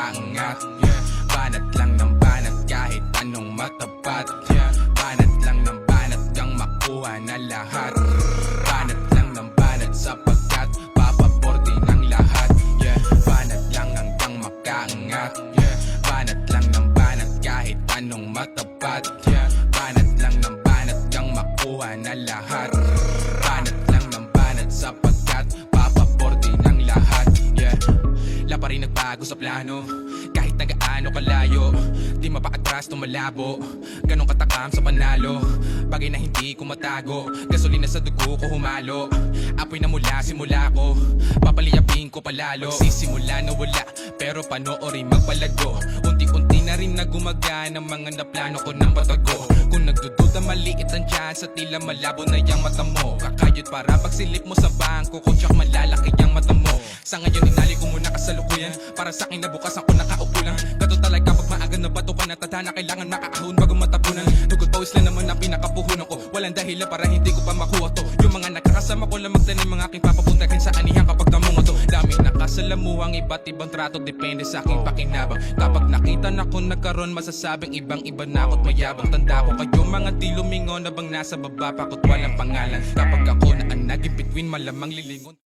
makaangat. Banat lang ng banat kahit anong matapat. Banat lang ng banat kang makuha na lahat. Banat lang ng banat sapagkat papabor din ang lahat. Banat lang hanggang makaangat. Banat lang ng banat kahit anong matapat. Banat lang ng banat kang makuha na lahat. Banat lang ng banat sapagkat papabor din ang lahat. Wala pa rin nagbago sa plano kahit nagaano kalayo. Di mapaatras tumalabo, ganong katakam sa panalo. Bagay na hindi ko matago, gasolina sa dugo ko humalo. Apoy na mula simula ko, papaliyapin ko palalo. Magsisimula na wala, pero panoorin magpalago. Unti-unti na rin na gumagana mga naplano ko ng patago. Kung nagdududa maliit ang chance at tila malabo na yung mata mo. Kakayod para pagsilip mo sa bangko ko, tsak malalaki ang mata mo. Sa ngayon inali ko muna kasalukuyan, para sa akin na bukas ako nakaupo lang. Gato talaga pag maaga na bato ka na tadhana, kailangan makaahon bago matapunan. Dugod pawis lang naman ang pinakapuhunan ko, walang dahilan para hindi ko pa makuha to. Yung mga nakakasama ko lang magtanim mga aking papapuntahin sa anihan kapag tamungo to. Daming nakasalamuhang iba't ibang trato, depende sa aking pakinabang. Kapag nakita na ko nagkaroon, masasabing ibang iba na ako't mayabang. Tanda ko kayo mga di lumingon na bang nasa baba pa ko't walang pangalan. Kapag ako na ang naging between, malamang lilingon.